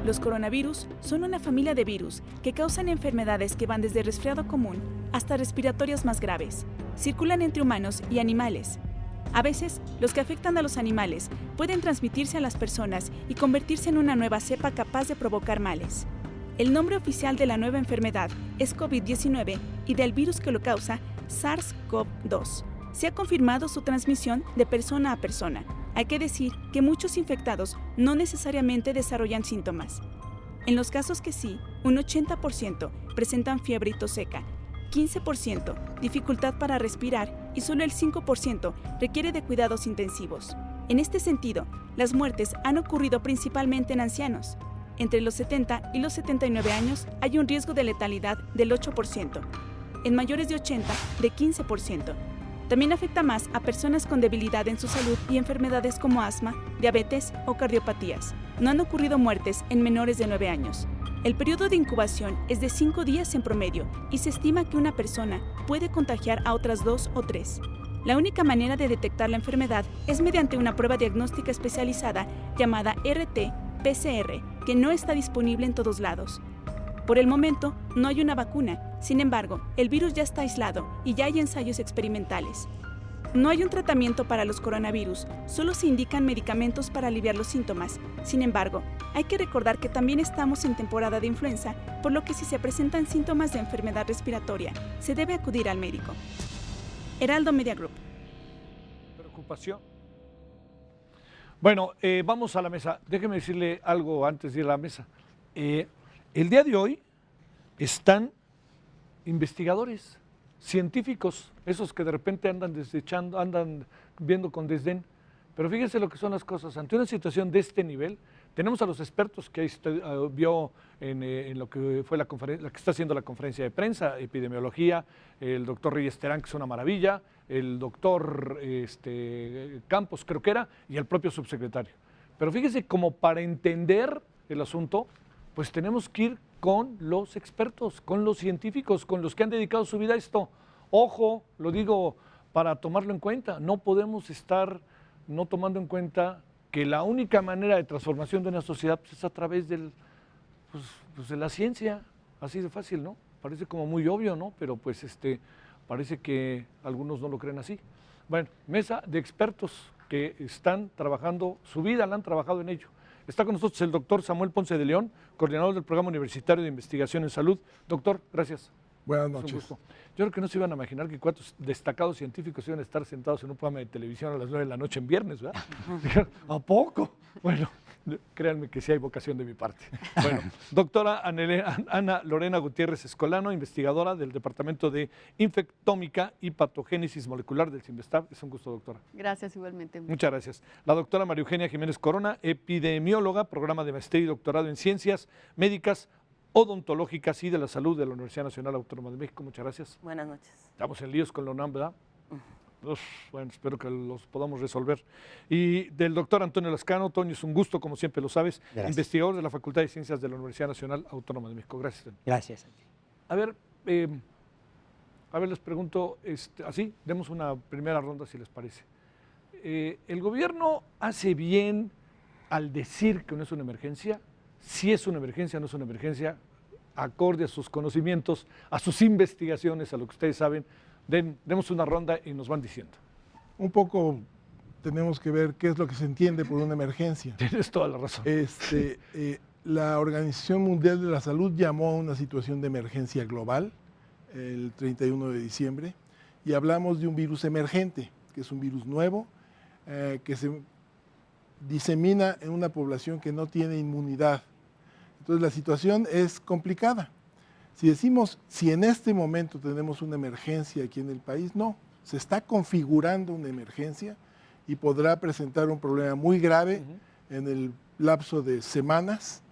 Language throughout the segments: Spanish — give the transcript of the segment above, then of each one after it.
Los coronavirus son una familia de virus que causan enfermedades que van desde resfriado común hasta respiratorias más graves. Circulan entre humanos y animales. A veces, los que afectan a los animales pueden transmitirse a las personas y convertirse en una nueva cepa capaz de provocar males. El nombre oficial de la nueva enfermedad es COVID-19 y del virus que lo causa, SARS-CoV-2. Se ha confirmado su transmisión de persona a persona. Hay que decir que muchos infectados no necesariamente desarrollan síntomas. En los casos que sí, un 80% presentan fiebre y tos seca, 15% dificultad para respirar y solo el 5% requiere de cuidados intensivos. En este sentido, las muertes han ocurrido principalmente en ancianos. Entre los 70 y los 79 años hay un riesgo de letalidad del 8%. En mayores de 80, de 15%. También afecta más a personas con debilidad en su salud y enfermedades como asma, diabetes o cardiopatías. No han ocurrido muertes en menores de 9 años. El periodo de incubación es de 5 días en promedio y se estima que una persona puede contagiar a otras 2 o 3. La única manera de detectar la enfermedad es mediante una prueba diagnóstica especializada llamada RT-PCR, que no está disponible en todos lados. Por el momento, no hay una vacuna. Sin embargo, el virus ya está aislado y ya hay ensayos experimentales. No hay un tratamiento para los coronavirus, solo se indican medicamentos para aliviar los síntomas. Sin embargo, hay que recordar que también estamos en temporada de influenza, por lo que si se presentan síntomas de enfermedad respiratoria, se debe acudir al médico. Heraldo Media Group. Preocupación. Bueno, vamos a la mesa. Déjeme decirle algo antes de ir a la mesa. El día de hoy están investigadores, científicos, esos que de repente andan desechando, andan viendo con desdén. Pero fíjense lo que son las cosas. Ante una situación de este nivel, tenemos a los expertos que usted vio en lo que fue la conferencia, la que está haciendo la conferencia de prensa, epidemiología, el doctor Reyes Terán, que es una maravilla, el doctor Campos, creo que era, y el propio subsecretario. Pero fíjense, como para entender el asunto, pues tenemos que ir con los expertos, con los científicos, con los que han dedicado su vida a esto. Ojo, lo digo para tomarlo en cuenta, no podemos estar no tomando en cuenta que la única manera de transformación de una sociedad pues, es a través de la ciencia, así de fácil, ¿no? Parece como muy obvio, ¿no? Pero pues parece que algunos no lo creen así. Bueno, mesa de expertos que están trabajando, su vida la han trabajado en ello. Está con nosotros el doctor Samuel Ponce de León, coordinador del Programa Universitario de Investigación en Salud. Doctor, gracias. Buenas noches. Yo creo que no se iban a imaginar que 4 destacados científicos iban a estar sentados en un programa de televisión a las 9 de la noche en viernes, ¿verdad? ¿A poco? Bueno, créanme que sí hay vocación de mi parte. Bueno, doctora Ana Lorena Gutiérrez Escolano, investigadora del Departamento de Infectómica y Patogénesis Molecular del CIMBESTAB. Es un gusto, doctora. Gracias, igualmente. Muchas gracias. La doctora María Eugenia Jiménez Corona, epidemióloga, programa de maestría y doctorado en Ciencias Médicas, Odontológicas y de la Salud de la Universidad Nacional Autónoma de México. Muchas gracias. Buenas noches. Estamos en líos con la UNAM, ¿verdad? Bueno, espero que los podamos resolver. Y del doctor Antonio Lascano. Toño, es un gusto, como siempre lo sabes, gracias. Investigador de la Facultad de Ciencias de la Universidad Nacional Autónoma de México. Gracias, Toño. Gracias a ti. A ver, les pregunto, así, demos una primera ronda si les parece. ¿El gobierno hace bien al decir que no es una emergencia? Si es una emergencia, no es una emergencia, acorde a sus conocimientos, a sus investigaciones, a lo que ustedes saben, demos una ronda y nos van diciendo. Un poco tenemos que ver qué es lo que se entiende por una emergencia. Tienes toda la razón. La Organización Mundial de la Salud llamó a una situación de emergencia global el 31 de diciembre y hablamos de un virus emergente, que es un virus nuevo, que se disemina en una población que no tiene inmunidad. Entonces la situación es complicada. Si decimos, si en este momento tenemos una emergencia aquí en el país, no, se está configurando una emergencia y podrá presentar un problema muy grave en el lapso de semanas.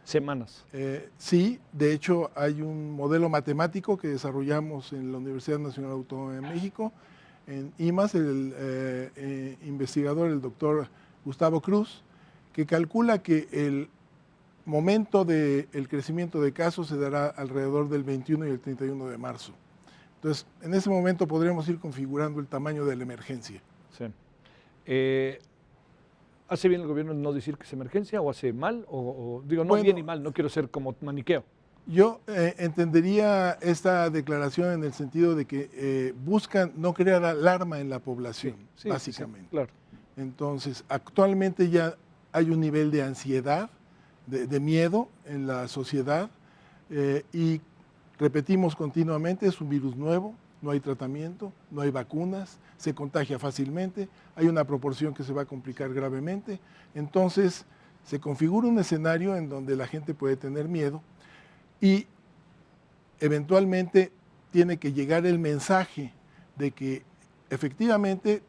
Sí, de hecho hay un modelo matemático que desarrollamos en la Universidad Nacional Autónoma de México, en IMAS, el investigador, el doctor Gustavo Cruz, que calcula que el momento del crecimiento de casos se dará alrededor del 21 y el 31 de marzo. Entonces, en ese momento podremos ir configurando el tamaño de la emergencia. Sí. ¿Hace bien el gobierno en no decir que es emergencia o hace mal? Digo, no Bueno, bien y mal, no quiero ser como maniqueo. Yo entendería esta declaración en el sentido de que buscan no crear alarma en la población, Sí, básicamente. sí, claro. Entonces, actualmente ya hay un nivel de ansiedad, de miedo en la sociedad y repetimos continuamente, es un virus nuevo, no hay tratamiento, no hay vacunas, se contagia fácilmente, hay una proporción que se va a complicar gravemente. Entonces, se configura un escenario en donde la gente puede tener miedo y eventualmente tiene que llegar el mensaje de que efectivamente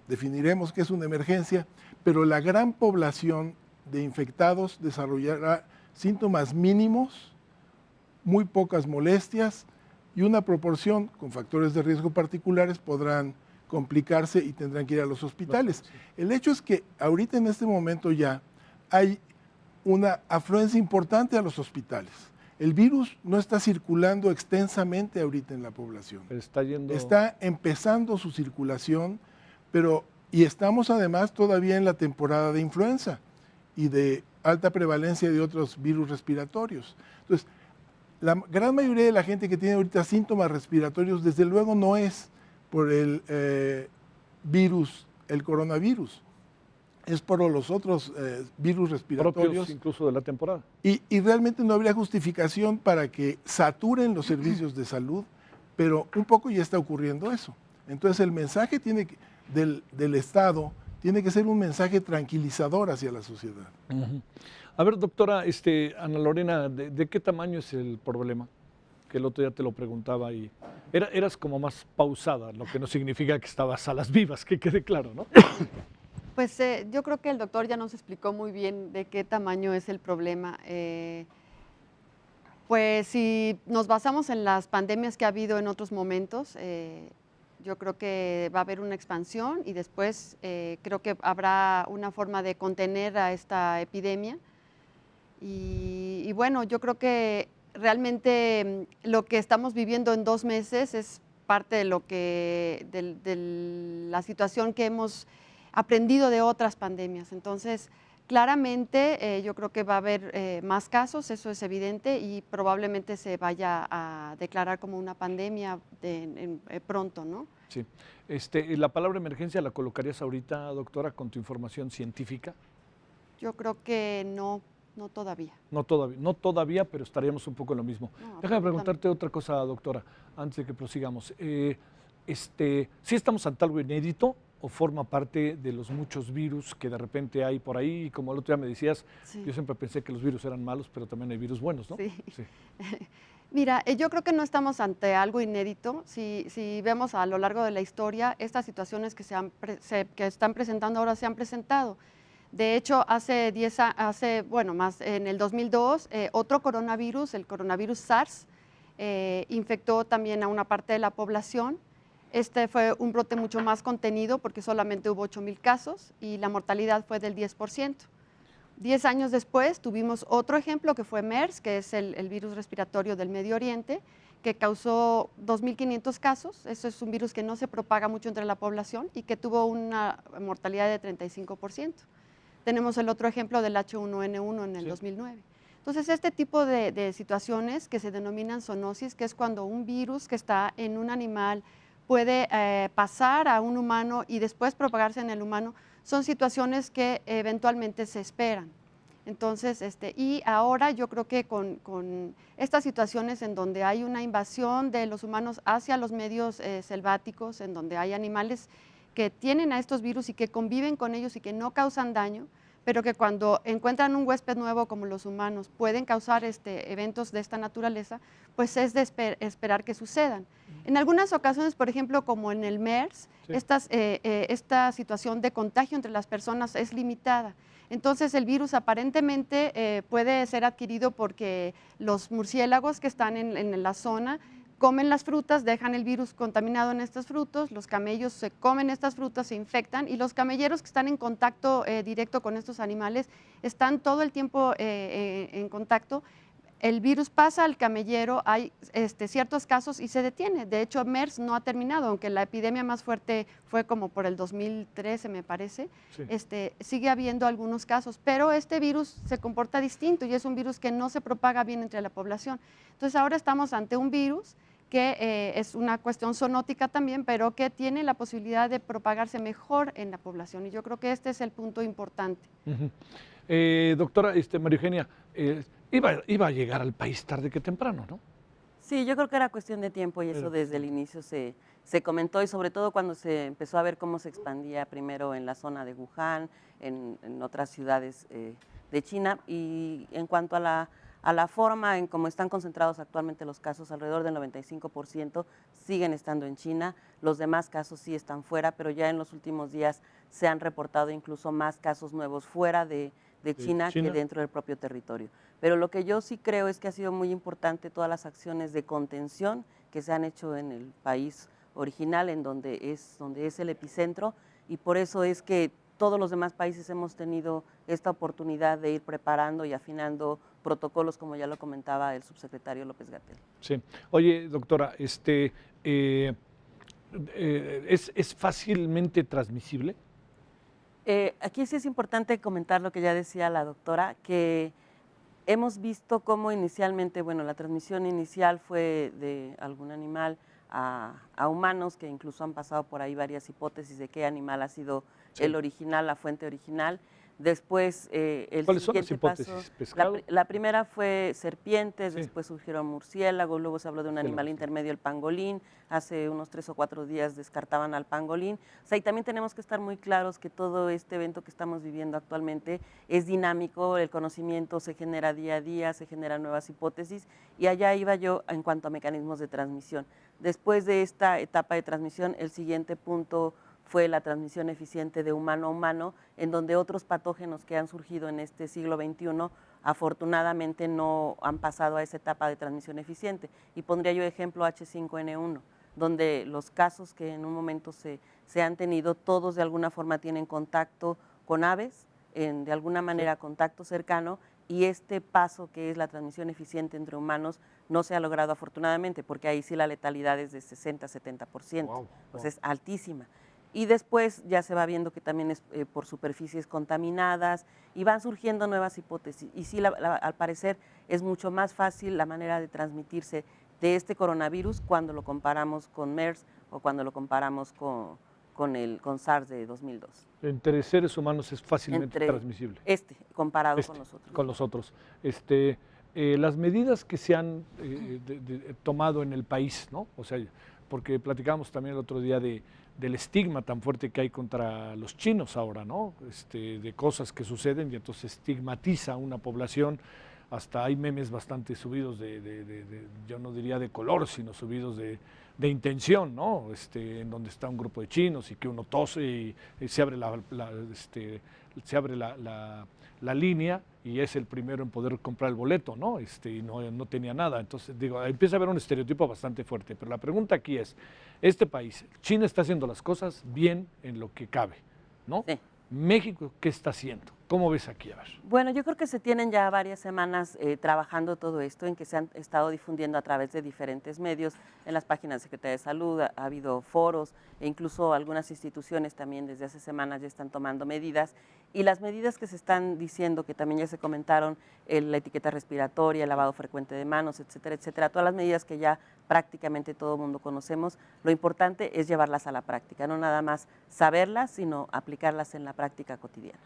definiremos que es una emergencia, pero la gran población de infectados desarrollará síntomas mínimos, muy pocas molestias y una proporción con factores de riesgo particulares podrán complicarse y tendrán que ir a los hospitales. El hecho es que ahorita en este momento ya hay una afluencia importante a los hospitales. El virus no está circulando extensamente ahorita en la población. Está empezando su circulación, y estamos además todavía en la temporada de influenza y de alta prevalencia de otros virus respiratorios. Entonces, la gran mayoría de la gente que tiene ahorita síntomas respiratorios, desde luego no es por el virus, el coronavirus, es por los otros virus respiratorios. Propios incluso de la temporada. Y realmente no habría justificación para que saturen los servicios de salud, pero un poco ya está ocurriendo eso. Entonces el mensaje del Estado tiene que ser un mensaje tranquilizador hacia la sociedad. Uh-huh. A ver, doctora Ana Lorena, ¿de qué tamaño es el problema? Que el otro día te lo preguntaba y eras como más pausada, lo que no significa que estabas a las vivas, que quede claro, ¿no? Pues yo creo que el doctor ya nos explicó muy bien de qué tamaño es el problema. Pues si nos basamos en las pandemias que ha habido en otros momentos, yo creo que va a haber una expansión y después creo que habrá una forma de contener a esta epidemia. Y bueno, yo creo que realmente lo que estamos viviendo en 2 meses es parte de la situación que hemos aprendido de otras pandemias. Entonces, claramente yo creo que va a haber más casos, eso es evidente, y probablemente se vaya a declarar como una pandemia pronto, ¿no? Sí. ¿La palabra emergencia la colocarías ahorita, doctora, con tu información científica? Yo creo que no todavía. No todavía, pero estaríamos un poco en lo mismo. No, Déjame preguntarte otra cosa, doctora, antes de que prosigamos. ¿Sí estamos ante algo inédito o forma parte de los muchos virus que de repente hay por ahí? Y como el otro día me decías, sí. Yo siempre pensé que los virus eran malos, pero también hay virus buenos, ¿no? Sí. Sí. Mira, yo creo que no estamos ante algo inédito. Si vemos a lo largo de la historia, estas situaciones que que están presentando ahora se han presentado. De hecho, en el 2002, otro coronavirus, el coronavirus SARS, infectó también a una parte de la población. Este fue un brote mucho más contenido porque solamente hubo 8,000 casos y la mortalidad fue del 10%. 10 años después tuvimos otro ejemplo que fue MERS, que es el virus respiratorio del Medio Oriente, que causó 2,500 casos. Eso es un virus que no se propaga mucho entre la población y que tuvo una mortalidad de 35%. Tenemos el otro ejemplo del H1N1 en el 2009. Entonces, este tipo de situaciones que se denominan zoonosis, que es cuando un virus que está en un animal puede pasar a un humano y después propagarse en el humano, son situaciones que eventualmente se esperan. Entonces, y ahora yo creo que con estas situaciones en donde hay una invasión de los humanos hacia los medios selváticos, en donde hay animales que tienen a estos virus y que conviven con ellos y que no causan daño, pero que cuando encuentran un huésped nuevo como los humanos pueden causar eventos de esta naturaleza, pues es de esperar que sucedan. En algunas ocasiones, por ejemplo, como en el MERS, sí. Esta situación de contagio entre las personas es limitada. Entonces el virus aparentemente puede ser adquirido porque los murciélagos que están en la zona comen las frutas, dejan el virus contaminado en estos frutos, los camellos se comen estas frutas, se infectan y los camelleros que están en contacto directo con estos animales están todo el tiempo en contacto, el virus pasa al camellero, hay ciertos casos y se detiene. De hecho, MERS no ha terminado, aunque la epidemia más fuerte fue como por el 2013, me parece. Sí. Sigue habiendo algunos casos, pero este virus se comporta distinto y es un virus que no se propaga bien entre la población. Entonces, ahora estamos ante un virus que es una cuestión zoonótica también, pero que tiene la posibilidad de propagarse mejor en la población. Y yo creo que este es el punto importante. Doctora María Eugenia, iba a llegar al país tarde que temprano, ¿no? Sí, yo creo que era cuestión de tiempo y eso Pero- desde el inicio se comentó y sobre todo cuando se empezó a ver cómo se expandía primero en la zona de Wuhan, en otras ciudades de China y en cuanto a la forma en cómo están concentrados actualmente los casos, alrededor del 95% siguen estando en China, los demás casos sí están fuera, pero ya en los últimos días se han reportado incluso más casos nuevos fuera de China que dentro del propio territorio. Pero lo que yo sí creo es que ha sido muy importante todas las acciones de contención que se han hecho en el país original, en donde es el epicentro, y por eso es que todos los demás países hemos tenido esta oportunidad de ir preparando y afinando protocolos, como ya lo comentaba el subsecretario López Gatell. Sí. Oye, doctora, ¿es fácilmente transmisible? Aquí sí es importante comentar lo que ya decía la doctora, que hemos visto cómo inicialmente, bueno, la transmisión inicial fue de algún animal a humanos, que incluso han pasado por ahí varias hipótesis de qué animal ha sido el original, la fuente original. Después, el ¿Cuáles son las siguiente hipótesis? paso, ¿Pescado? la primera fue serpientes, Sí. después surgieron murciélagos, luego se habló de un animal Sí. intermedio, el pangolín, hace unos 3 o 4 días descartaban al pangolín. O sea, y también tenemos que estar muy claros que todo este evento que estamos viviendo actualmente es dinámico, el conocimiento se genera día a día, se generan nuevas hipótesis, y allá iba yo en cuanto a mecanismos de transmisión. Después de esta etapa de transmisión, el siguiente punto fue la transmisión eficiente de humano a humano, en donde otros patógenos que han surgido en este siglo XXI afortunadamente no han pasado a esa etapa de transmisión eficiente. Y pondría yo ejemplo H5N1, donde los casos que en un momento se han tenido, todos de alguna forma tienen contacto con aves, de alguna manera contacto cercano, y este paso que es la transmisión eficiente entre humanos no se ha logrado afortunadamente, porque ahí sí la letalidad es de 60-70%, Wow, pues es altísima. Y después ya se va viendo que también es por superficies contaminadas y van surgiendo nuevas hipótesis. Y sí, al parecer es mucho más fácil la manera de transmitirse de este coronavirus cuando lo comparamos con MERS o cuando lo comparamos con SARS de 2002. Entre seres humanos es fácilmente transmisible. Comparado con los otros. Las medidas que se han tomado en el país, ¿no? O sea, porque platicábamos también el otro día del estigma tan fuerte que hay contra los chinos ahora, ¿no? De cosas que suceden y entonces estigmatiza a una población. Hasta hay memes bastante subidos yo no diría de color, sino subidos de intención, ¿no? En donde está un grupo de chinos y que uno tose y se abre la línea y es el primero en poder comprar el boleto, ¿no? Y no tenía nada. Entonces, digo, empieza a haber un estereotipo bastante fuerte. Pero la pregunta aquí es, este país, China está haciendo las cosas bien en lo que cabe, ¿no? Sí. México, ¿qué está haciendo? ¿Cómo ves aquí? A ver. Bueno, yo creo que se tienen ya varias semanas trabajando todo esto, en que se han estado difundiendo a través de diferentes medios, en las páginas de Secretaría de Salud, ha habido foros e incluso algunas instituciones también desde hace semanas ya están tomando medidas. Y las medidas que se están diciendo, que también ya se comentaron, la etiqueta respiratoria, el lavado frecuente de manos, etcétera, etcétera, todas las medidas que ya prácticamente todo el mundo conocemos, lo importante es llevarlas a la práctica, no nada más saberlas, sino aplicarlas en la práctica cotidiana.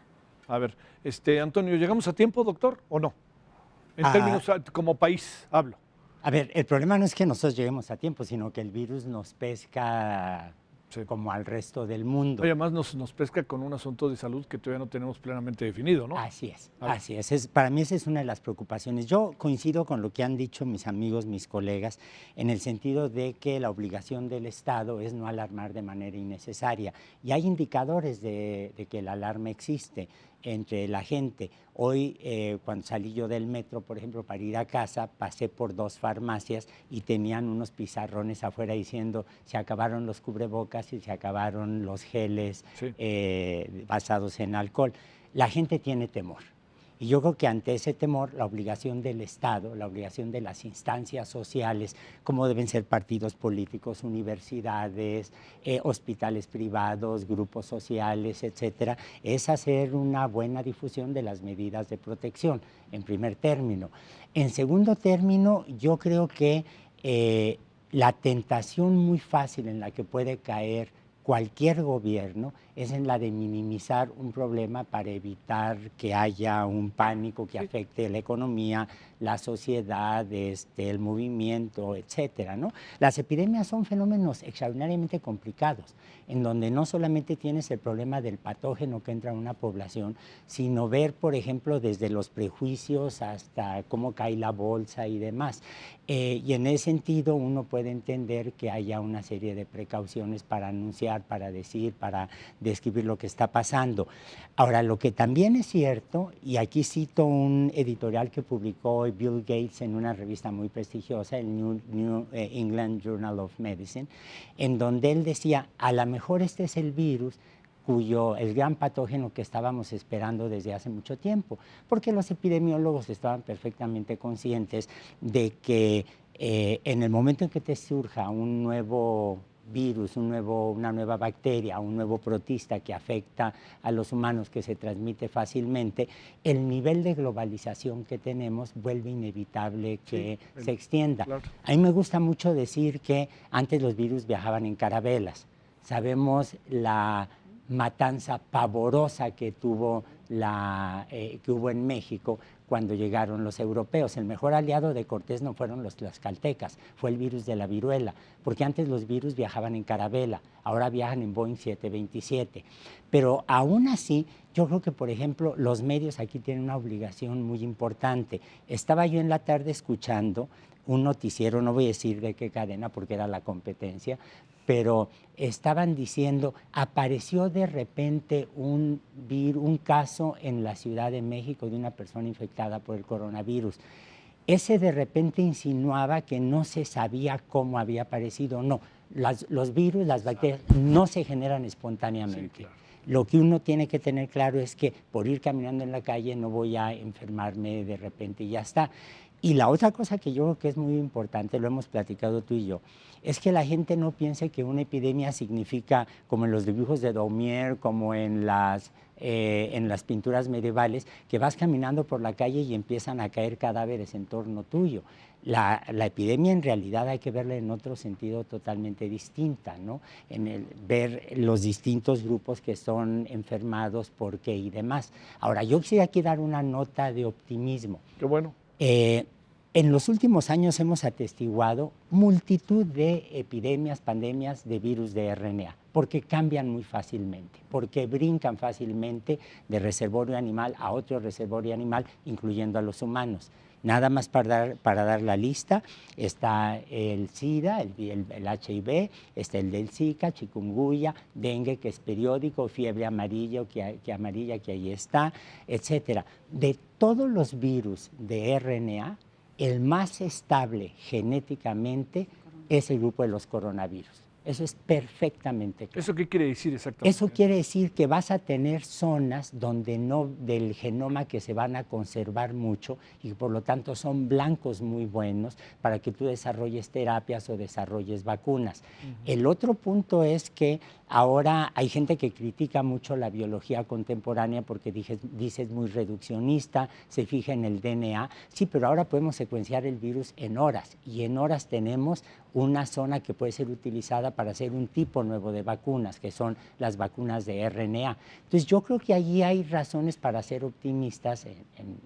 A ver, Antonio, ¿llegamos a tiempo, doctor, o no? En términos como país, hablo. A ver, el problema no es que nosotros lleguemos a tiempo, sino que el virus nos pesca como al resto del mundo. Oye, además nos pesca con un asunto de salud que todavía no tenemos plenamente definido, ¿no? Así es, así es. Para mí esa es una de las preocupaciones. Yo coincido con lo que han dicho mis amigos, mis colegas, en el sentido de que la obligación del Estado es no alarmar de manera innecesaria. Y hay indicadores de que el alarma existe entre la gente. Hoy, cuando salí yo del metro, por ejemplo, para ir a casa, pasé por 2 farmacias y tenían unos pizarrones afuera diciendo se acabaron los cubrebocas y se acabaron los geles basados en alcohol. La gente tiene temor. Y yo creo que ante ese temor, la obligación del Estado, la obligación de las instancias sociales, como deben ser partidos políticos, universidades, hospitales privados, grupos sociales, etcétera, es hacer una buena difusión de las medidas de protección, en primer término. En segundo término, yo creo que la tentación muy fácil en la que puede caer cualquier gobierno es en la de minimizar un problema para evitar que haya un pánico que afecte la economía, la sociedad, el movimiento, etcétera, ¿no? Las epidemias son fenómenos extraordinariamente complicados, en donde no solamente tienes el problema del patógeno que entra en una población, sino ver, por ejemplo, desde los prejuicios hasta cómo cae la bolsa y demás. Y en ese sentido uno puede entender que haya una serie de precauciones para anunciar, para decir, para describir lo que está pasando. Ahora, lo que también es cierto, y aquí cito un editorial que publicó Bill Gates en una revista muy prestigiosa, el New England Journal of Medicine, en donde él decía, a lo mejor este es el virus el gran patógeno que estábamos esperando desde hace mucho tiempo, porque los epidemiólogos estaban perfectamente conscientes de que en el momento en que te surja un nuevo virus, una nueva bacteria, un nuevo protista que afecta a los humanos, que se transmite fácilmente, el nivel de globalización que tenemos vuelve inevitable que se extienda. Claro. A mí me gusta mucho decir que antes los virus viajaban en carabelas. Sabemos la matanza pavorosa que hubo en México cuando llegaron los europeos. El mejor aliado de Cortés no fueron los tlaxcaltecas, fue el virus de la viruela, porque antes los virus viajaban en carabela, ahora viajan en Boeing 727. Pero aún así, yo creo que, por ejemplo, los medios aquí tienen una obligación muy importante. Estaba yo en la tarde escuchando un noticiero, no voy a decir de qué cadena porque era la competencia, pero estaban diciendo, apareció de repente un caso en la Ciudad de México de una persona infectada por el coronavirus. Ese de repente insinuaba que no se sabía cómo había aparecido. No, los virus, las bacterias no se generan espontáneamente. Sí, claro. Lo que uno tiene que tener claro es que por ir caminando en la calle no voy a enfermarme de repente y ya está. Y la otra cosa que yo creo que es muy importante, lo hemos platicado tú y yo, es que la gente no piense que una epidemia significa, como en los dibujos de Daumier, como en las pinturas medievales, que vas caminando por la calle y empiezan a caer cadáveres en torno tuyo. La epidemia en realidad hay que verla en otro sentido totalmente distinta, ¿no? Ver los distintos grupos que son enfermados, por qué y demás. Ahora, yo quisiera aquí dar una nota de optimismo. Qué bueno. En los últimos años hemos atestiguado multitud de epidemias, pandemias de virus de RNA, porque cambian muy fácilmente, porque brincan fácilmente de reservorio animal a otro reservorio animal, incluyendo a los humanos. Nada más para dar la lista, está el SIDA, el HIV, está el del Zika, chikungunya, dengue, que es periódico, fiebre amarilla, que ahí está, etcétera. De todos los virus de RNA, el más estable genéticamente es el grupo de los coronavirus. Eso es perfectamente claro. ¿Eso qué quiere decir exactamente? Eso quiere decir que vas a tener zonas donde del genoma que se van a conservar mucho y por lo tanto son blancos muy buenos para que tú desarrolles terapias o desarrolles vacunas. El otro punto es que ahora hay gente que critica mucho la biología contemporánea porque dice es muy reduccionista, se fija en el DNA. Sí, pero ahora podemos secuenciar el virus en horas y en horas tenemos una zona que puede ser utilizada para hacer un tipo nuevo de vacunas, que son las vacunas de RNA. Entonces yo creo que allí hay razones para ser optimistas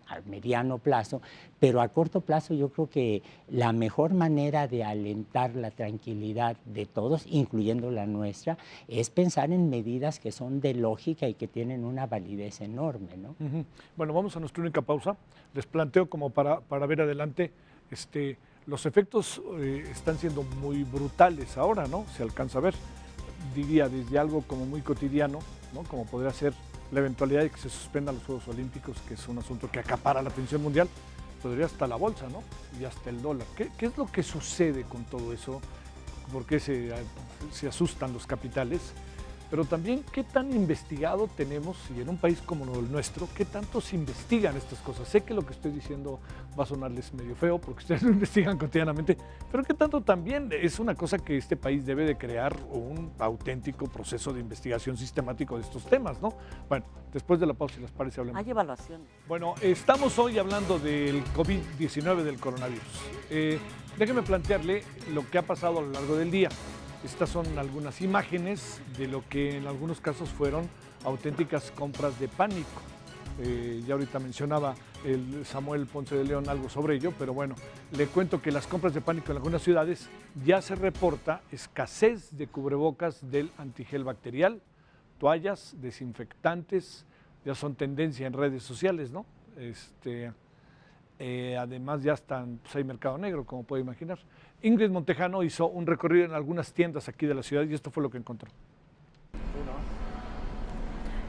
a mediano plazo, pero a corto plazo yo creo que la mejor manera de alentar la tranquilidad de todos, incluyendo la nuestra, es pensar en medidas que son de lógica y que tienen una validez enorme, ¿no? Bueno, vamos a nuestra única pausa. Les planteo como para ver adelante, los efectos están siendo muy brutales ahora, ¿no? Se alcanza a ver, diría, desde algo como muy cotidiano, ¿no? Como podría ser la eventualidad de que se suspendan los Juegos Olímpicos, que es un asunto que acapara la atención mundial, podría hasta la bolsa, ¿no? Y hasta el dólar. ¿Qué es lo que sucede con todo eso? ¿Por qué se asustan los capitales? pero también qué tan investigado tenemos, y en un país como el nuestro, qué tanto se investigan estas cosas. Sé que lo que estoy diciendo va a sonarles medio feo porque ustedes lo investigan cotidianamente, pero qué tanto también es una cosa que este país debe de crear un auténtico proceso de investigación sistemático de estos temas, ¿no? Bueno, después de la pausa, si les parece, hablemos. Hay evaluaciones. Bueno, estamos hoy hablando del COVID-19, del coronavirus. Déjeme plantearle lo que ha pasado a lo largo del día. Estas son algunas imágenes de lo que en algunos casos fueron auténticas compras de pánico. Ya ahorita mencionaba el Samuel Ponce de León algo sobre ello, pero bueno, le cuento que las compras de pánico en algunas ciudades ya se reporta escasez de cubrebocas del antigel bacterial, toallas, desinfectantes, ya son tendencia en redes sociales, ¿no? Además ya están, pues hay mercado negro, como puede imaginar. Ingrid Montejano hizo un recorrido en algunas tiendas aquí de la ciudad y esto fue lo que encontró.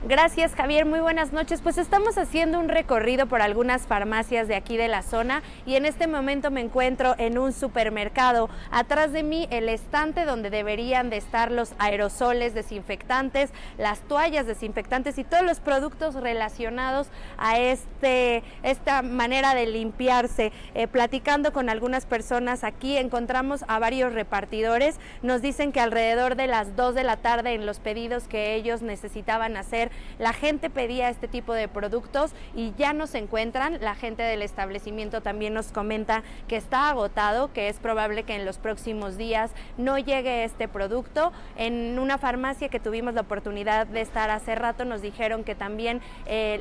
Gracias, Javier. Muy buenas noches. Pues estamos haciendo un recorrido por algunas farmacias de aquí de la zona y en este momento me encuentro en un supermercado. Atrás de mí el estante donde deberían de estar los aerosoles desinfectantes, las toallas desinfectantes y todos los productos relacionados a esta manera de limpiarse. Platicando con algunas personas aquí encontramos a varios repartidores. Nos dicen que alrededor de las 2 de la tarde en los pedidos que ellos necesitaban hacer, la gente pedía este tipo de productos y ya no se encuentran. La gente del establecimiento también nos comenta que está agotado, que es probable que en los próximos días no llegue este producto. En una farmacia que tuvimos la oportunidad de estar hace rato nos dijeron que también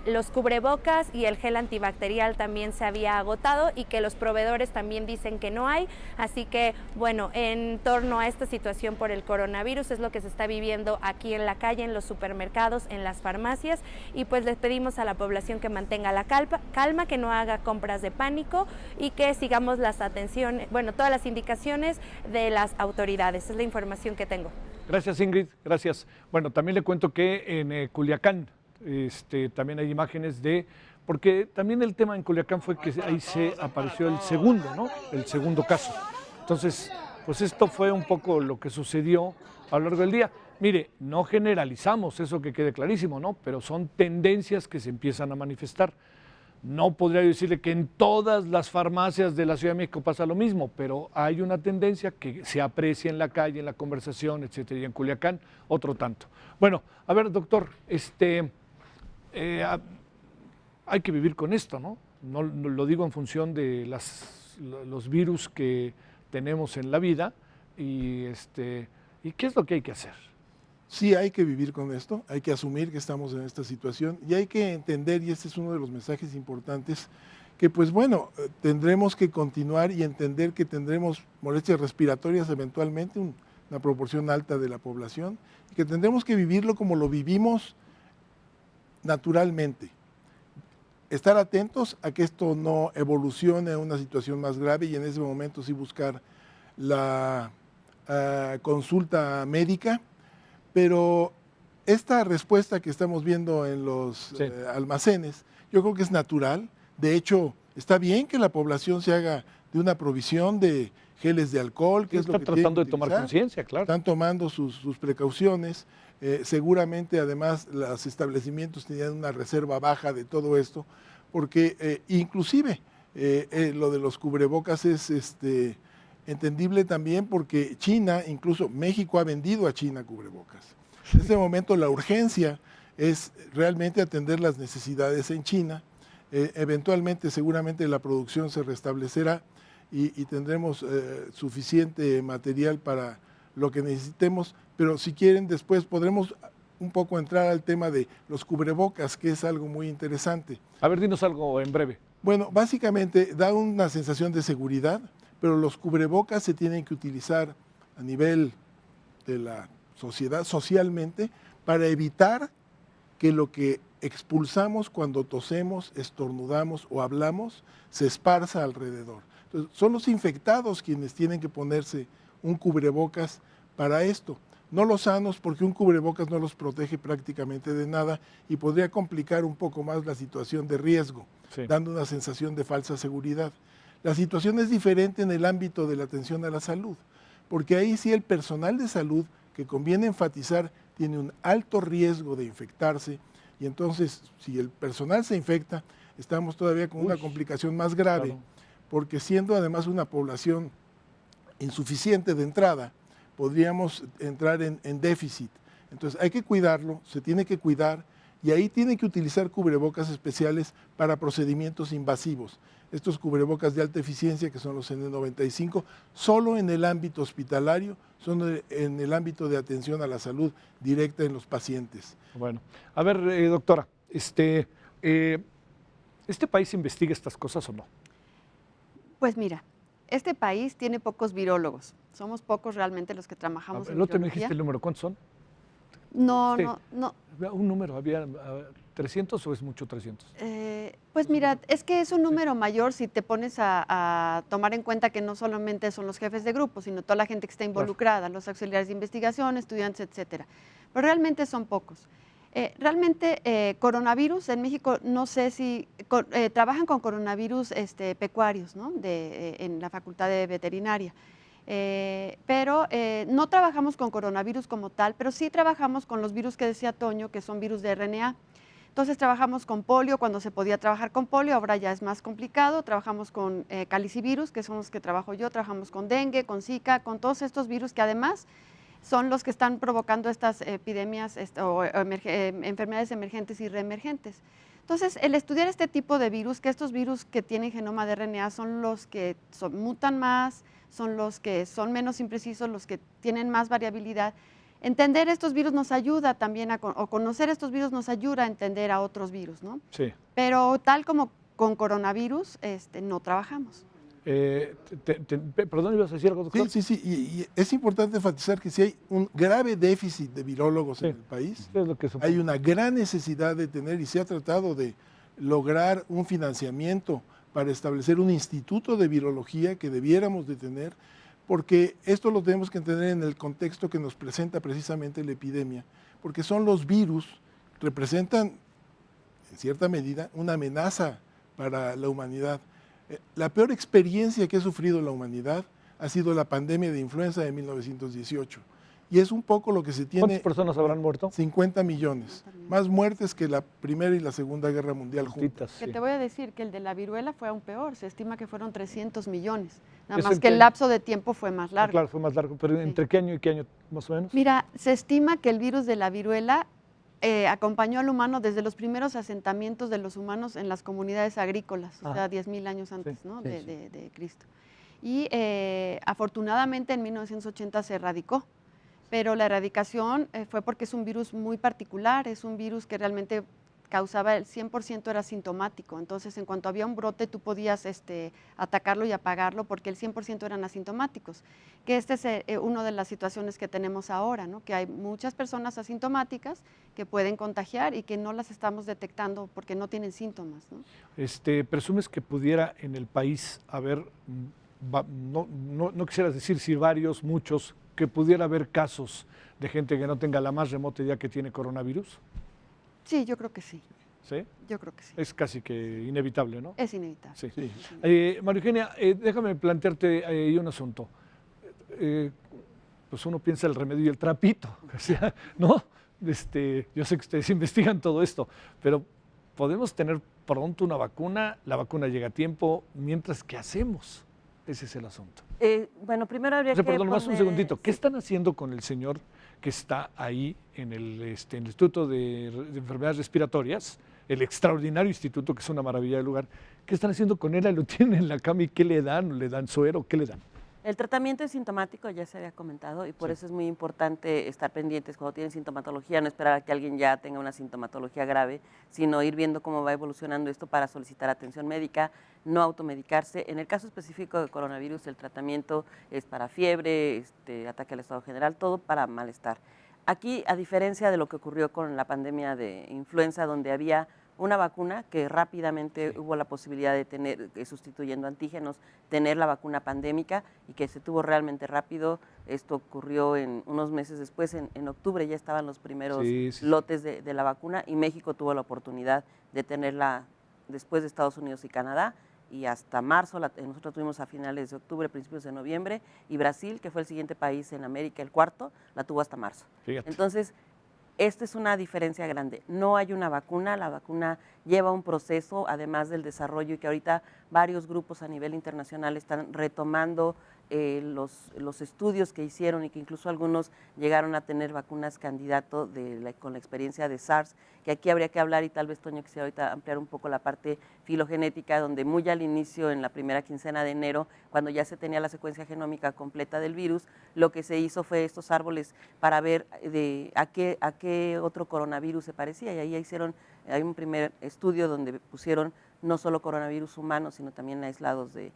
los cubrebocas y el gel antibacterial también se había agotado y que los proveedores también dicen que no hay. Así que bueno, en torno a esta situación por el coronavirus es lo que se está viviendo aquí en la calle, en los supermercados, en las farmacias, y pues les pedimos a la población que mantenga la calma, que no haga compras de pánico y que sigamos las atenciones, bueno, todas las indicaciones de las autoridades. Es la información que tengo. Gracias, Ingrid, gracias. Bueno, también le cuento que en Culiacán también hay imágenes porque también el tema en Culiacán fue que ahí se apareció el segundo, ¿no? El segundo caso. Entonces, pues esto fue un poco lo que sucedió a lo largo del día. Mire, no generalizamos, eso que quede clarísimo, ¿no? Pero son tendencias que se empiezan a manifestar. No podría decirle que en todas las farmacias de la Ciudad de México pasa lo mismo, pero hay una tendencia que se aprecia en la calle, en la conversación, etcétera, y en Culiacán otro tanto. Bueno, a ver, doctor, hay que vivir con esto, ¿no? No lo digo en función de los virus que tenemos en la vida y ¿qué es lo que hay que hacer? Sí, hay que vivir con esto, hay que asumir que estamos en esta situación y hay que entender, y este es uno de los mensajes importantes, que pues bueno, tendremos que continuar y entender que tendremos molestias respiratorias eventualmente, una proporción alta de la población, y que tendremos que vivirlo como lo vivimos naturalmente. Estar atentos a que esto no evolucione a una situación más grave y en ese momento sí buscar la consulta médica. Pero esta respuesta que estamos viendo en los almacenes, yo creo que es natural. De hecho, está bien que la población se haga de una provisión de geles de alcohol, que es lo que tratando de tomar conciencia, claro. Están tomando sus precauciones. Seguramente, además, los establecimientos tenían una reserva baja de todo esto, porque inclusive lo de los cubrebocas es entendible también porque China, incluso México ha vendido a China cubrebocas. En este momento la urgencia es realmente atender las necesidades en China. Eventualmente, seguramente la producción se restablecerá y tendremos suficiente material para lo que necesitemos, pero si quieren después podremos un poco entrar al tema de los cubrebocas, que es algo muy interesante. A ver, dinos algo en breve. Bueno, básicamente da una sensación de seguridad, pero los cubrebocas se tienen que utilizar a nivel de la sociedad, socialmente, para evitar que lo que expulsamos cuando tosemos, estornudamos o hablamos se esparza alrededor. Entonces, son los infectados quienes tienen que ponerse un cubrebocas para esto, no los sanos, porque un cubrebocas no los protege prácticamente de nada y podría complicar un poco más la situación de riesgo, dando una sensación de falsa seguridad. La situación es diferente en el ámbito de la atención a la salud, porque ahí sí el personal de salud, que conviene enfatizar, tiene un alto riesgo de infectarse y entonces si el personal se infecta, estamos todavía con una complicación más grave, claro. porque siendo además una población insuficiente de entrada, podríamos entrar en déficit. Entonces hay que cuidarlo, se tiene que cuidar y ahí tienen que utilizar cubrebocas especiales para procedimientos invasivos. Estos cubrebocas de alta eficiencia, que son los N95, solo en el ámbito hospitalario, son en el ámbito de atención a la salud directa en los pacientes. Bueno, a ver, doctora, ¿este país investiga estas cosas o no? Pues mira, este país tiene pocos virólogos. Somos pocos realmente los que trabajamos en El otro me virología. dijiste el número, ¿cuántos son? No, Sí. no. Un número, ¿había 300 o es mucho 300? Pues mira, es que es un número mayor si te pones a tomar en cuenta que no solamente son los jefes de grupo, sino toda la gente que está involucrada, los auxiliares de investigación, estudiantes, etcétera. Pero realmente son pocos. Realmente coronavirus en México, no sé si trabajan con coronavirus pecuarios, ¿no? En la Facultad de Veterinaria. Pero no trabajamos con coronavirus como tal, pero sí trabajamos con los virus que decía Toño, que son virus de RNA. Entonces trabajamos con polio cuando se podía trabajar con polio, ahora ya es más complicado. Trabajamos con calicivirus, que son los que trabajo yo, trabajamos con dengue, con Zika, con todos estos virus que además son los que están provocando estas epidemias enfermedades emergentes y reemergentes. Entonces, el estudiar este tipo de virus, que estos virus que tienen genoma de RNA son los que mutan más, son los que son menos imprecisos, los que tienen más variabilidad. Entender estos virus nos ayuda también o conocer estos virus nos ayuda a entender a otros virus, ¿no? Sí. Pero tal como con coronavirus, no trabajamos. Perdón, ¿ibas a decir algo, doctor? Sí, y es importante enfatizar que si hay un grave déficit de virólogos en el país, Es lo que supongo. hay una gran necesidad de tener, y se ha tratado de lograr un financiamiento para establecer un instituto de virología que debiéramos de tener, porque esto lo tenemos que entender en el contexto que nos presenta precisamente la epidemia, porque son los virus, representan en cierta medida una amenaza para la humanidad. La peor experiencia que ha sufrido la humanidad ha sido la pandemia de influenza de 1918. Y es un poco lo que se tiene. ¿Cuántas personas habrán muerto? 50 millones. Más muertes que la Primera y la Segunda Guerra Mundial juntas. Que te voy a decir que el de la viruela fue aún peor, se estima que fueron 300 millones. Nada ¿Eso más en que qué el año? lapso de tiempo fue más largo. Claro, fue más largo, pero ¿entre qué año y qué año más o menos? Mira, se estima que el virus de la viruela acompañó al humano desde los primeros asentamientos de los humanos en las comunidades agrícolas, o sea, 10.000 años antes, Sí, ¿no? sí, de Cristo. Y afortunadamente en 1980 se erradicó, pero la erradicación fue porque es un virus muy particular, es un virus que realmente causaba el 100% era sintomático, entonces en cuanto había un brote tú podías atacarlo y apagarlo porque el 100% eran asintomáticos, que esta es una de las situaciones que tenemos ahora, ¿no? Que hay muchas personas asintomáticas que pueden contagiar y que no las estamos detectando porque no tienen síntomas, ¿no? ¿Presumes que pudiera en el país haber, no quisieras decir si varios, muchos, que pudiera haber casos de gente que no tenga la más remota idea que tiene coronavirus? Sí, yo creo que sí. ¿Sí? Yo creo que sí. Es casi que inevitable, ¿no? Es inevitable. Sí. Sí. María Eugenia, déjame plantearte ahí un asunto. Pues uno piensa el remedio y el trapito, o sea, ¿no? Yo sé que ustedes investigan todo esto, pero podemos tener pronto una vacuna, la vacuna llega a tiempo, mientras, ¿qué hacemos? Ese es el asunto. Bueno, primero habría Perdón, más un poner, segundito. ¿Qué sí. están haciendo con el señor que está ahí en el Instituto de Enfermedades Respiratorias, el extraordinario instituto, que es una maravilla de lugar? ¿Qué están haciendo con él? ¿Lo tienen en la cama y qué le dan? ¿Le dan suero? ¿Qué le dan? El tratamiento es sintomático, ya se había comentado, y por eso es muy importante estar pendientes cuando tienen sintomatología, no esperar a que alguien ya tenga una sintomatología grave, sino ir viendo cómo va evolucionando esto para solicitar atención médica, no automedicarse. En el caso específico de coronavirus, el tratamiento es para fiebre, ataque al estado general, todo para malestar. Aquí, a diferencia de lo que ocurrió con la pandemia de influenza, donde había una vacuna que rápidamente hubo la posibilidad de tener, sustituyendo antígenos, tener la vacuna pandémica y que se tuvo realmente rápido. Esto ocurrió unos meses después, en octubre ya estaban los primeros lotes de la vacuna y México tuvo la oportunidad de tenerla después de Estados Unidos y Canadá y hasta marzo, nosotros tuvimos a finales de octubre, principios de noviembre, y Brasil, que fue el siguiente país en América, el cuarto, la tuvo hasta marzo. Fíjate. Entonces, Esta es una diferencia grande. No hay una vacuna, la vacuna lleva un proceso, además del desarrollo, y que ahorita varios grupos a nivel internacional están retomando los estudios que hicieron y que incluso algunos llegaron a tener vacunas candidato con la experiencia de SARS, que aquí habría que hablar, y tal vez Toño quisiera ahorita ampliar un poco la parte filogenética, donde muy al inicio, en la primera quincena de enero, cuando ya se tenía la secuencia genómica completa del virus, lo que se hizo fue estos árboles para ver a qué otro coronavirus se parecía, y ahí hay un primer estudio donde pusieron no solo coronavirus humanos, sino también aislados de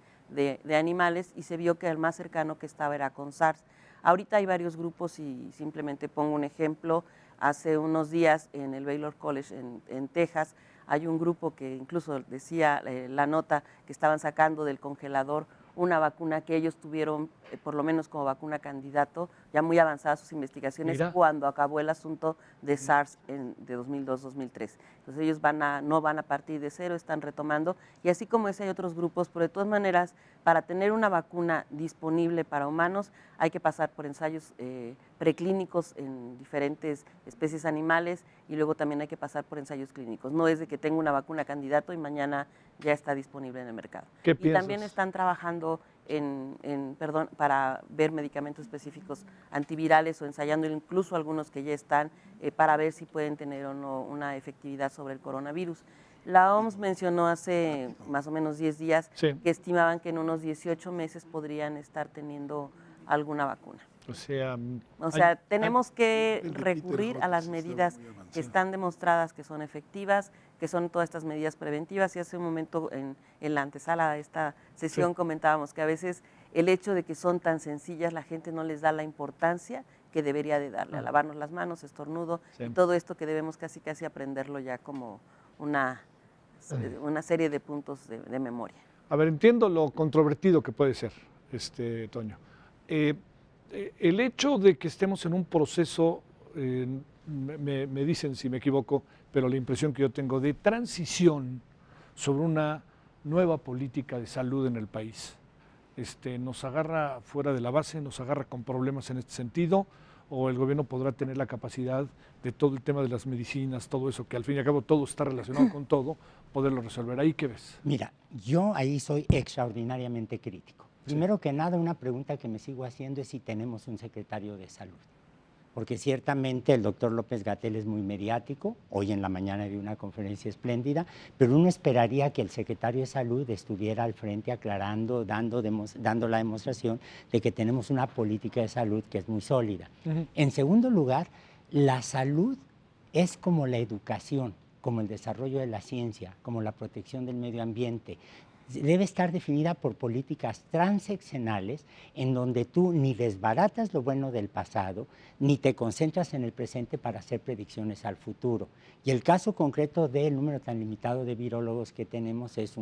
animales, y se vio que el más cercano que estaba era con SARS. Ahorita hay varios grupos, y simplemente pongo un ejemplo. Hace unos días en el Baylor College en Texas hay un grupo que incluso decía la nota que estaban sacando del congelador una vacuna que ellos tuvieron, por lo menos como vacuna candidato, ya muy avanzadas sus investigaciones. Mira, cuando acabó el asunto de SARS de 2002-2003. Entonces ellos no van a partir de cero, están retomando, y así como ese hay otros grupos, pero de todas maneras, para tener una vacuna disponible para humanos, hay que pasar por ensayos preclínicos en diferentes especies animales, y luego también hay que pasar por ensayos clínicos. No es de que tenga una vacuna candidato y mañana ya está disponible en el mercado. ¿Qué y piensas? También están trabajando para ver medicamentos específicos antivirales, o ensayando incluso algunos que ya están para ver si pueden tener o no una efectividad sobre el coronavirus. La OMS mencionó hace más o menos 10 días que estimaban que en unos 18 meses podrían estar teniendo alguna vacuna. O sea, tenemos que recurrir a las medidas que están demostradas que son efectivas, que son todas estas medidas preventivas. Y hace un momento en la antesala de esta sesión comentábamos que a veces el hecho de que son tan sencillas, la gente no les da la importancia que debería de darle, a lavarnos las manos, estornudo, y todo esto que debemos casi aprenderlo ya como una serie de puntos de memoria. A ver, entiendo lo controvertido que puede ser, Toño. El hecho de que estemos en un proceso, me dicen si me equivoco, pero la impresión que yo tengo de transición sobre una nueva política de salud en el país, nos agarra fuera de la base, nos agarra con problemas en este sentido, o el gobierno podrá tener la capacidad de todo el tema de las medicinas, todo eso, que al fin y al cabo todo está relacionado con todo, poderlo resolver. ¿Ahí qué ves? Mira, yo ahí soy extraordinariamente crítico. Primero que nada, una pregunta que me sigo haciendo es si tenemos un secretario de salud. Porque ciertamente el doctor López-Gatell es muy mediático, hoy en la mañana dio una conferencia espléndida, pero uno esperaría que el secretario de salud estuviera al frente aclarando, dando la demostración de que tenemos una política de salud que es muy sólida. En segundo lugar, la salud es como la educación, como el desarrollo de la ciencia, como la protección del medio ambiente. Debe estar definida por políticas transeccionales en donde tú ni desbaratas lo bueno del pasado, ni te concentras en el presente para hacer predicciones al futuro. Y el caso concreto del número tan limitado de virólogos que tenemos es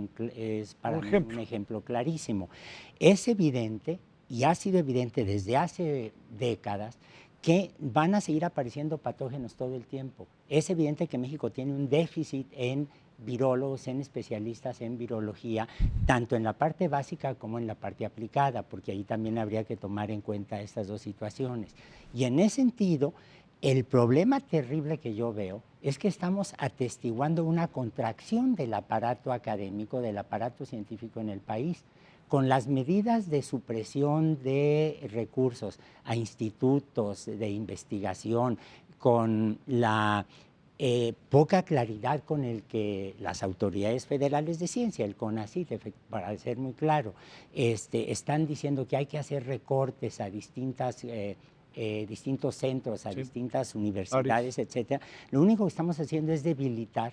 para mí un ejemplo clarísimo. Es evidente, y ha sido evidente desde hace décadas, que van a seguir apareciendo patógenos todo el tiempo. Es evidente que México tiene un déficit en virólogos, en especialistas en virología, tanto en la parte básica como en la parte aplicada, porque ahí también habría que tomar en cuenta estas dos situaciones. Y en ese sentido, el problema terrible que yo veo es que estamos atestiguando una contracción del aparato académico, del aparato científico en el país, con las medidas de supresión de recursos a institutos de investigación, con la poca claridad con el que las autoridades federales de ciencia, el CONACYT, para ser muy claro, están diciendo que hay que hacer recortes a distintos centros, a distintas universidades, etcétera. Lo único que estamos haciendo es debilitar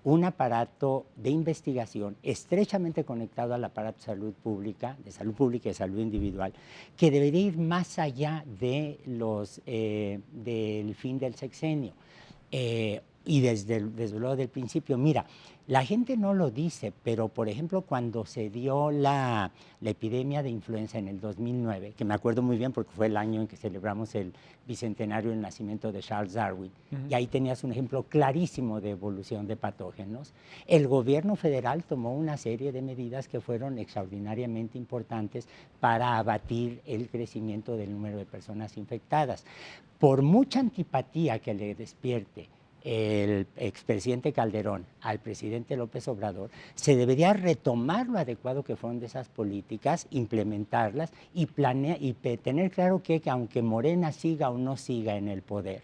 un aparato de investigación estrechamente conectado al aparato de salud pública y de salud individual, que debería ir más allá de del fin del sexenio. Y desde luego del principio, mira, La gente no lo dice, pero por ejemplo cuando se dio la epidemia de influenza en el 2009, que me acuerdo muy bien porque fue el año en que celebramos el bicentenario del nacimiento de Charles Darwin, y ahí tenías un ejemplo clarísimo de evolución de patógenos, el gobierno federal tomó una serie de medidas que fueron extraordinariamente importantes para abatir el crecimiento del número de personas infectadas. Por mucha antipatía que le despierte el expresidente Calderón al presidente López Obrador, se debería retomar lo adecuado que fueron de esas políticas, implementarlas y tener claro que aunque Morena siga o no siga en el poder,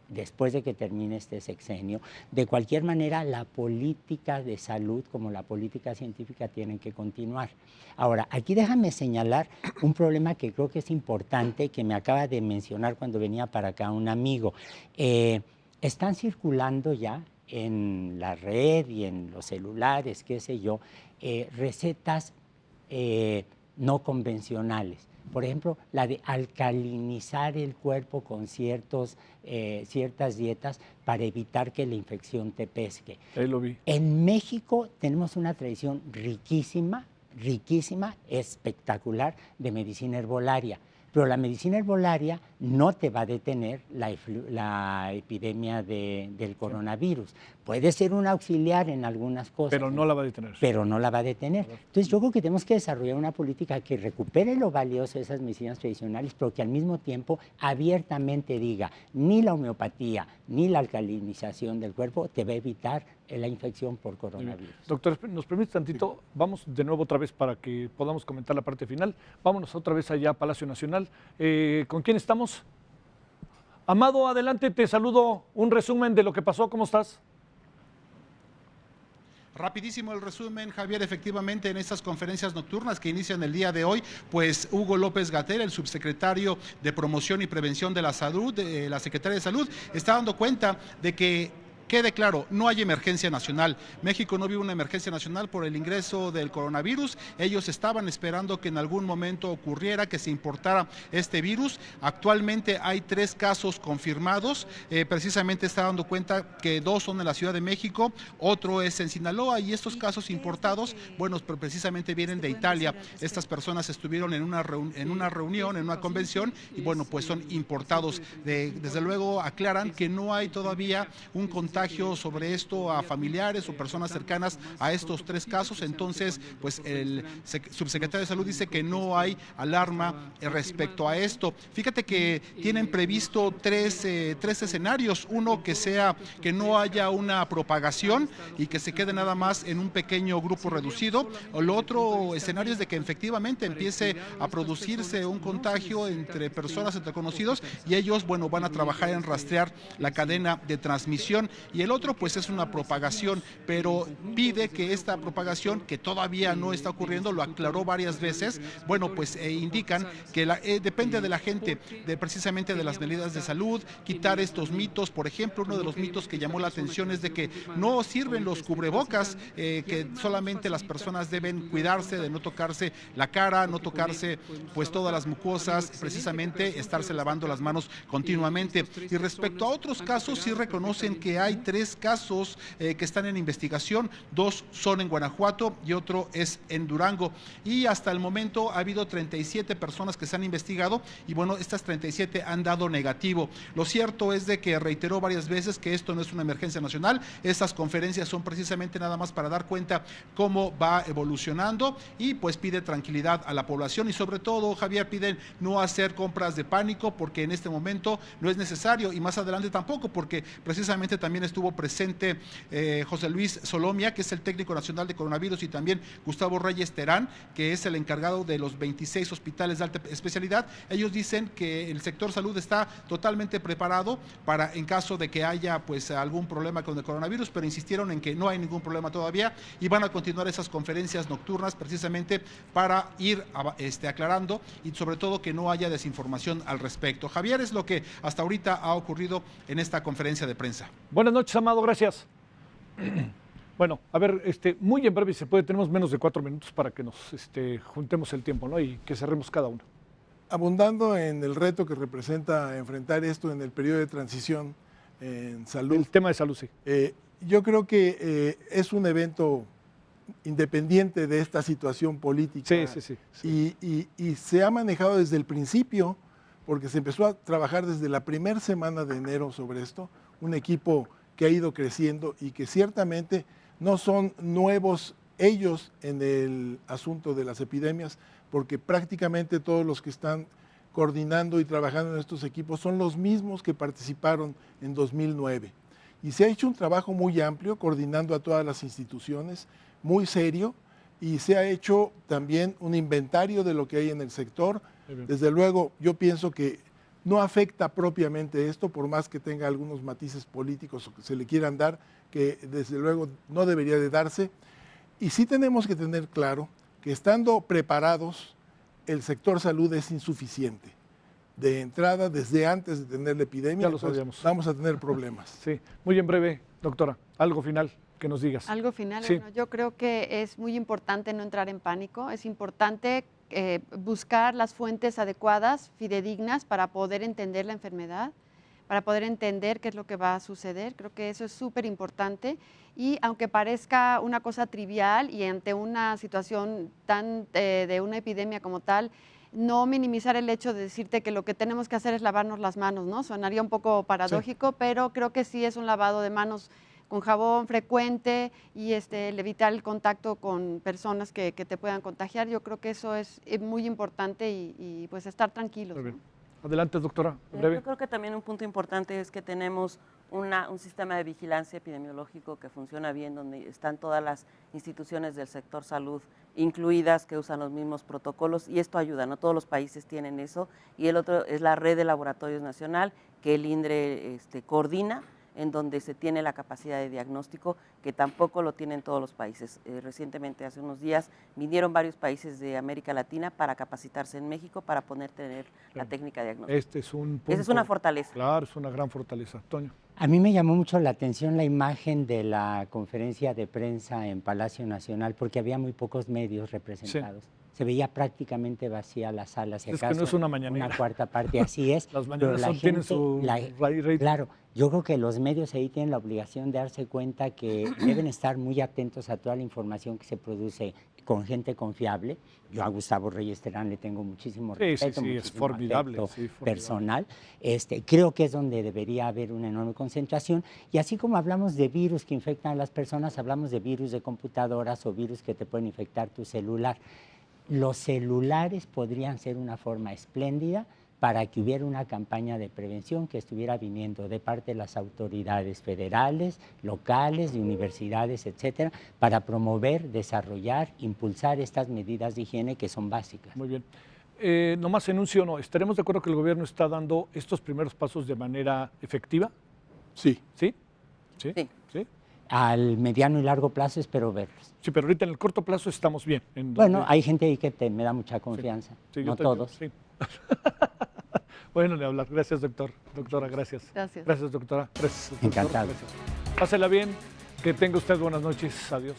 después de que termine este sexenio, de cualquier manera la política de salud como la política científica tienen que continuar. Ahora, aquí déjame señalar un problema que creo que es importante, que me acaba de mencionar cuando venía para acá un amigo. Están circulando ya en la red y en los celulares, qué sé yo, recetas no convencionales. Por ejemplo, la de alcalinizar el cuerpo con ciertas dietas para evitar que la infección te pesque. Ahí lo vi. En México tenemos una tradición riquísima, espectacular de medicina herbolaria. Pero la medicina herbolaria no te va a detener la epidemia del coronavirus. Puede ser un auxiliar en algunas cosas. Pero no la va a detener. Pero no la va a detener. Entonces yo creo que tenemos que desarrollar una política que recupere lo valioso de esas medicinas tradicionales, pero que al mismo tiempo abiertamente diga, ni la homeopatía, ni la alcalinización del cuerpo te va a evitar la infección por coronavirus. Doctor, ¿nos permite tantito? Vamos de nuevo otra vez para que podamos comentar la parte final. Vámonos otra vez allá a Palacio Nacional. ¿Con quién estamos? Amado, adelante, te saludo. Un resumen de lo que pasó. ¿Cómo estás? Rapidísimo el resumen, Javier. Efectivamente, en estas conferencias nocturnas que inician el día de hoy, pues Hugo López-Gatell, el subsecretario de Promoción y Prevención de la Salud, la Secretaría de Salud, está dando cuenta de que quede claro, no hay emergencia nacional. México no vive una emergencia nacional por el ingreso del coronavirus. Ellos estaban esperando que en algún momento ocurriera, que se importara este virus. Actualmente hay 3 casos confirmados. Precisamente está dando cuenta que 2 son en la Ciudad de México, otro es en Sinaloa, y estos casos importados, bueno, precisamente vienen de Italia. Estas personas estuvieron en una reunión, en una convención, y bueno, pues son importados. Desde luego aclaran que no hay todavía un contagio sobre esto a familiares o personas cercanas a estos 3 casos. Entonces, pues el subsecretario de Salud dice que no hay alarma respecto a esto. Fíjate que tienen previsto 3 escenarios. Uno, que no haya una propagación y que se quede nada más en un pequeño grupo reducido. O el otro escenario es de que efectivamente empiece a producirse un contagio entre personas, entre conocidos, y ellos, bueno, van a trabajar en rastrear la cadena de transmisión. Y el otro, pues, es una propagación, pero pide que esta propagación, que todavía no está ocurriendo, lo aclaró varias veces, bueno, pues indican que depende de la gente, precisamente de las medidas de salud, quitar estos mitos. Por ejemplo, uno de los mitos que llamó la atención es de que no sirven los cubrebocas, que solamente las personas deben cuidarse de no tocarse la cara, no tocarse pues todas las mucosas, precisamente estarse lavando las manos continuamente. Y respecto a otros casos, sí reconocen que hay 3 casos que están en investigación, 2 son en Guanajuato y otro es en Durango, y hasta el momento ha habido 37 personas que se han investigado, y bueno, estas 37 han dado negativo. Lo cierto es de que reiteró varias veces que esto no es una emergencia nacional. Estas conferencias son precisamente nada más para dar cuenta cómo va evolucionando, y pues pide tranquilidad a la población, y sobre todo, Javier, piden no hacer compras de pánico, porque en este momento no es necesario, y más adelante tampoco, porque precisamente también estuvo presente José Luis Solomia, que es el técnico nacional de coronavirus, y también Gustavo Reyes Terán, que es el encargado de los 26 hospitales de alta especialidad. Ellos dicen que el sector salud está totalmente preparado para, en caso de que haya pues algún problema con el coronavirus, pero insistieron en que no hay ningún problema todavía, y van a continuar esas conferencias nocturnas precisamente para ir aclarando, y sobre todo que no haya desinformación al respecto. Javier, es lo que hasta ahorita ha ocurrido en esta conferencia de prensa. Buenas noches, Amado, gracias. Bueno, a ver, muy en breve, si se puede, tenemos menos de 4 minutos para que nos juntemos el tiempo, ¿no? Y que cerremos cada uno. Abundando en el reto que representa enfrentar esto en el periodo de transición en salud. El tema de salud, sí. yo creo que es un evento independiente de esta situación política. Sí. Y se ha manejado desde el principio, porque se empezó a trabajar desde la primera semana de enero sobre esto, un equipo que ha ido creciendo y que ciertamente no son nuevos ellos en el asunto de las epidemias, porque prácticamente todos los que están coordinando y trabajando en estos equipos son los mismos que participaron en 2009. Y se ha hecho un trabajo muy amplio, coordinando a todas las instituciones, muy serio, y se ha hecho también un inventario de lo que hay en el sector. Desde luego, yo pienso que no afecta propiamente esto, por más que tenga algunos matices políticos o que se le quieran dar, que desde luego no debería de darse. Y sí tenemos que tener claro que estando preparados, el sector salud es insuficiente. De entrada, desde antes de tener la epidemia, Ya lo sabíamos. vamos a tener problemas. Sí, muy en breve, doctora, algo final que nos digas. Algo final, Sí. bueno, yo creo que es muy importante no entrar en pánico, es importante buscar las fuentes adecuadas, fidedignas, para poder entender la enfermedad, para poder entender qué es lo que va a suceder. Creo que eso es súper importante, y aunque parezca una cosa trivial y ante una situación tan de una epidemia como tal, no minimizar el hecho de decirte que lo que tenemos que hacer es lavarnos las manos, ¿no? Sonaría un poco paradójico, pero creo que sí es un lavado de manos con jabón frecuente y el evitar el contacto con personas que te puedan contagiar. Yo creo que eso es muy importante y pues estar tranquilos, Muy bien. ¿no? Adelante, doctora, en breve. Yo creo que también un punto importante es que tenemos un sistema de vigilancia epidemiológico que funciona bien, donde están todas las instituciones del sector salud incluidas, que usan los mismos protocolos, y esto ayuda, no todos los países tienen eso. Y el otro es la red de laboratorios nacional, que el INDRE coordina, en donde se tiene la capacidad de diagnóstico, que tampoco lo tienen todos los países. Recientemente, hace unos días, vinieron varios países de América Latina para capacitarse en México para poder tener la técnica diagnóstica. Este es un punto. Esa es una fortaleza. Claro, es una gran fortaleza. Toño. A mí me llamó mucho la atención la imagen de la conferencia de prensa en Palacio Nacional, porque había muy pocos medios representados. Se veía prácticamente vacía la sala, si acaso que no es una mañanera. una cuarta parte, así es. Las pero mañaneras tienen su rating. Claro, yo creo que los medios ahí tienen la obligación de darse cuenta que deben estar muy atentos a toda la información que se produce con gente confiable. Yo a Gustavo Reyes Terán le tengo muchísimo respeto, es muchísimo formidable, afecto sí, formidable. personal. Creo que es donde debería haber una enorme concentración. Y así como hablamos de virus que infectan a las personas, hablamos de virus de computadoras o virus que te pueden infectar tu celular. Los celulares podrían ser una forma espléndida para que hubiera una campaña de prevención que estuviera viniendo de parte de las autoridades federales, locales, de universidades, etcétera, para promover, desarrollar, impulsar estas medidas de higiene que son básicas. Muy bien. Nomás en un sí o no, ¿estaremos de acuerdo que el gobierno está dando estos primeros pasos de manera efectiva? Sí. ¿Sí? ¿Sí? Sí. ¿Sí? Al mediano y largo plazo espero verlos. Sí, pero ahorita en el corto plazo estamos bien. Bueno, hay gente ahí que me da mucha confianza, Sí, no yo todos. Sí. Bueno, ni hablar. Gracias, doctor. Doctora, gracias. Gracias. Gracias, doctora. Gracias, doctor. Encantado. Gracias. Pásela bien. Que tenga usted buenas noches. Adiós.